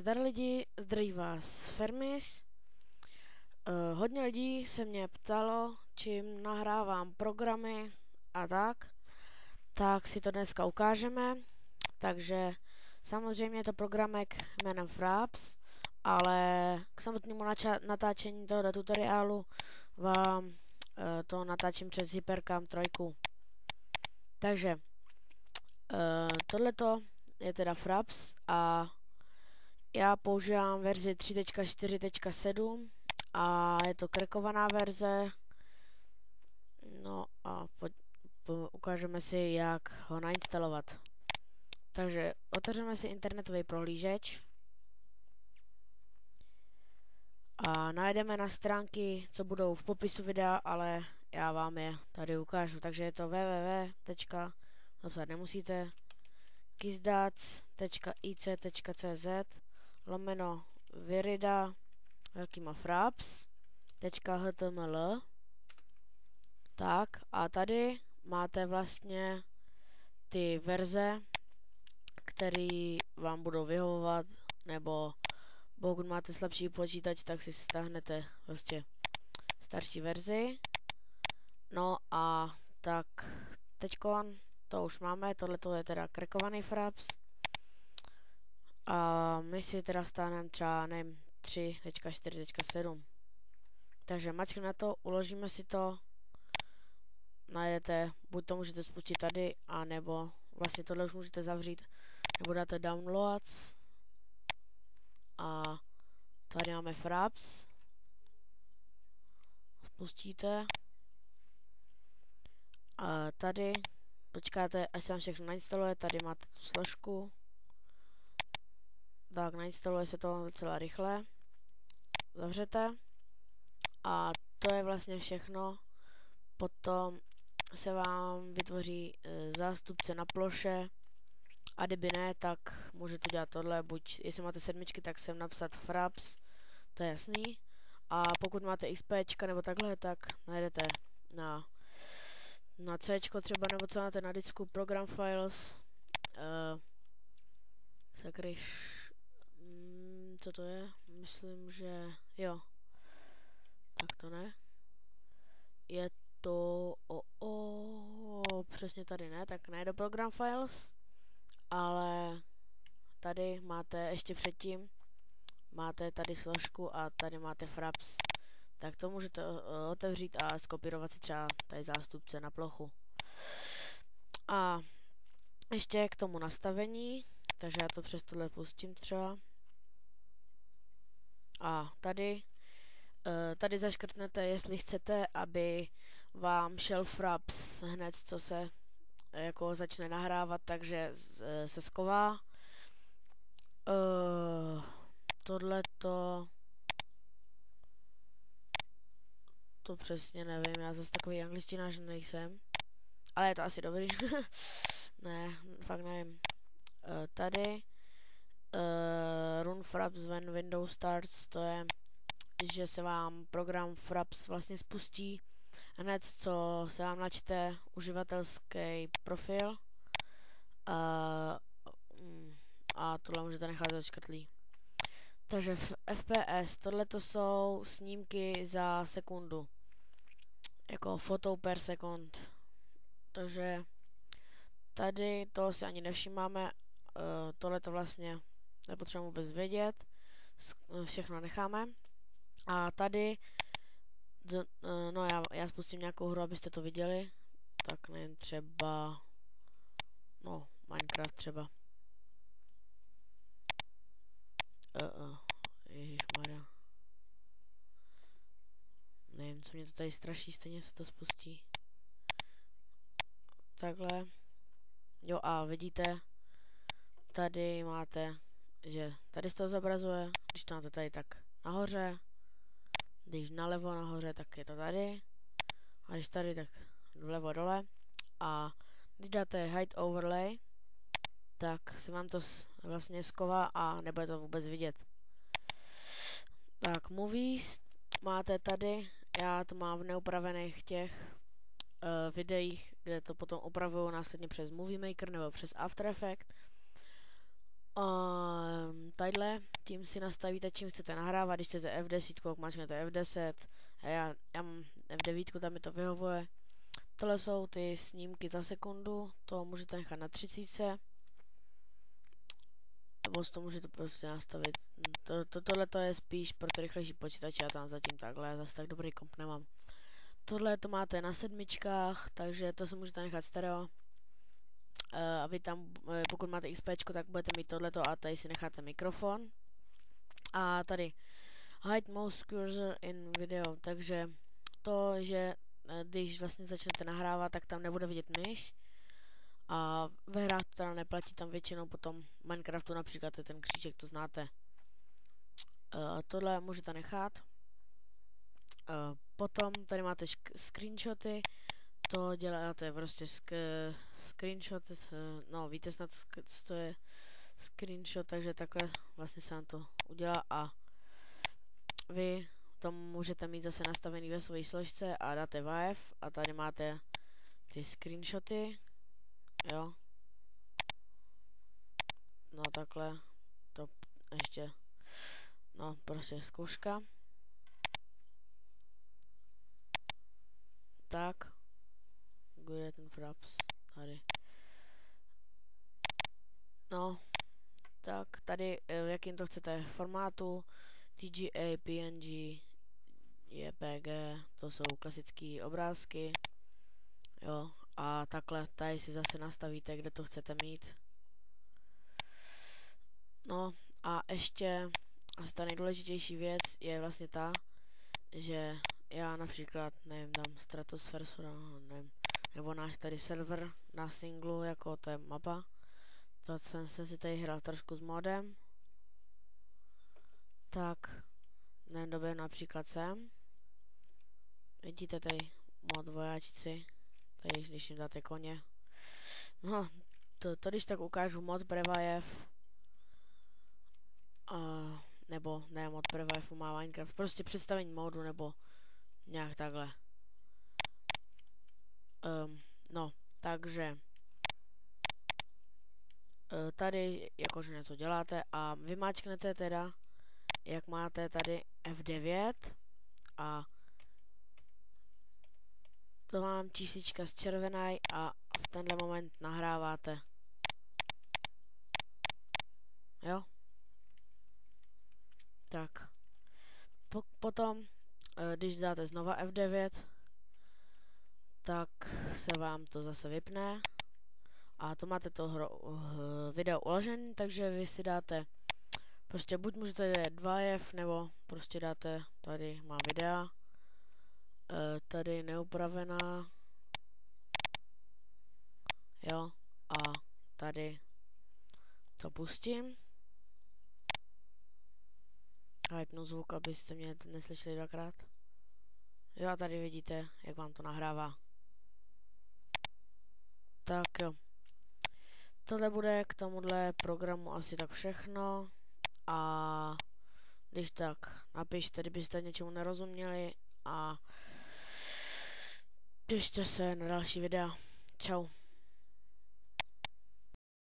Zdar lidi, zdraví vás Fermis. Hodně lidí se mě ptalo, čím nahrávám programy a tak si to dneska ukážeme. Takže samozřejmě je to programek jménem Fraps, ale k samotnému natáčení tohoto tutoriálu vám to natáčím přes Hypercam 3. Takže tohleto je teda Fraps a já používám verzi 3.4.7 a je to krekovaná verze. No a ukážeme si, jak ho nainstalovat. Takže otevřeme si internetový prohlížeč a najdeme na stránky, co budou v popisu videa, ale já vám je tady ukážu. Takže je to napsat nemusíte, kizdac.ic.cz/virida velkýma fraps.html. Tak a tady máte vlastně ty verze, které vám budou vyhovovat, nebo pokud máte slabší počítač, tak si stáhnete prostě starší verzi. No a tak teďkon to už máme, tohleto je teda krekovaný Fraps. A my si teda stáhneme třeba, nevím, 3.4.7. Takže mačkneme na to, uložíme si to, najdete, buď to můžete spustit tady, a nebo vlastně tohle už můžete zavřít, nebo dáte downloads a tady máme Fraps, spustíte a tady počkáte, až se vám všechno nainstaluje, tady máte tu složku, tak nainstaluje se to docela rychle, zavřete a to je vlastně všechno. Potom se vám vytvoří zástupce na ploše a kdyby ne, tak můžete dělat tohle, buď jestli máte sedmičky, tak sem napsat Fraps, to je jasný, a pokud máte XPčka nebo takhle, tak najdete na C třeba, nebo co máte na disku, program files, sakryš, co to je, myslím, že jo, tak to ne, je to přesně tady ne, tak ne do program files, ale tady máte ještě předtím, máte tady složku a tady máte Fraps, tak to můžete otevřít a skopírovat si třeba tady zástupce na plochu. A ještě k tomu nastavení, takže já to přes tohle pustím třeba. A tady zaškrtnete, jestli chcete, aby vám šel Fraps hned, co se jako začne nahrávat, takže se schová. Tohleto to přesně nevím, já zase takový angličtinář nejsem, ale je to asi dobrý. Ne, fakt nevím. Tady run Fraps when Windows starts, to je, že se vám program Fraps vlastně spustí hned, co se vám načte uživatelský profil a tohle můžete nechat odškrtlý. Takže FPS, tohleto jsou snímky za sekundu, jako foto per sekund. Takže tady to si ani nevšímáme, tohleto vlastně nepotřebujeme vůbec vědět, všechno necháme. A tady, no já spustím nějakou hru, abyste to viděli, tak nevím, třeba, no, Minecraft třeba. Ježišmarja. Nevím, co mě to tady straší, stejně se to spustí. Takhle. Jo, a vidíte, tady máte, že tady se to zobrazuje, když to máte tady, tak nahoře, když nalevo nahoře, tak je to tady, a když tady, tak vlevo dole, a když dáte hide overlay, tak se vám to vlastně schová a nebude to vůbec vidět. Tak movies máte tady, já to mám v neupravených těch videích, kde to potom opravuju následně přes Movie Maker nebo přes After Effects. Tadyhle tím si nastavíte, čím chcete nahrávat, když chcete F10, máčknete F10, a já mám F9, tam mi to vyhovuje. Tohle jsou ty snímky za sekundu, to můžete nechat na 30, nebo to můžete prostě nastavit. Tohle je spíš pro to rychlejší počítače, já tam zatím takhle, zase tak dobrý komp nemám. Tohle to máte na 7, takže to se můžete nechat stereo. A vy tam, pokud máte XP, tak budete mít tohleto a tady si necháte mikrofon. A tady hide mouse cursor in video, takže to, že když vlastně začnete nahrávat, tak tam nebude vidět myš. A ve hrách to teda neplatí, tam většinou potom v Minecraftu například je ten křížek, to znáte. Tohle můžete nechat. Potom tady máte screenshoty, to děláte prostě screenshot, no víte snad, co je screenshot, takže takhle vlastně se vám to udělá a vy to můžete mít zase nastavený ve své složce a dáte WAV a tady máte ty screenshoty, jo. No takhle, to ještě, no prostě zkouška. Tak, kde je ten fraps, tady. No, tak tady v jakým to chcete formátu, TGA, PNG, JPG, to jsou klasické obrázky, jo, a takhle tady si zase nastavíte, kde to chcete mít. No a ještě asi ta nejdůležitější věc je vlastně ta, že já například, nevím, dám Stratosphere, nevím, nebo náš tady server na singlu, jako to je mapa, to jsem si tady hrál trošku s modem, tak nevím, době například sem, vidíte tady mod vojáčci, tady když jim dáte koně, no to když tak ukážu mod Prevajev, nebo ne mod Prevajev má Minecraft, prostě představení modu nebo nějak takhle. No, takže tady jakože něco děláte a vymáčknete teda, jak máte tady F9 a to mám číslička zčervenej a v tenhle moment nahráváte. Jo? Tak. Potom, když dáte znova F9, tak se vám to zase vypne a to máte to video uložené, takže vy si dáte prostě buď můžete dát 2F, nebo prostě dáte, tady má videa, tady neupravená, jo, a tady to pustím. A vypnu zvuk, abyste mě neslyšeli dvakrát. Jo, a tady vidíte, jak vám to nahrává. Tak jo. Tohle bude k tomuhle programu asi tak všechno. A když tak napište, kdybyste něčemu nerozuměli a těšte se na další videa. Čau.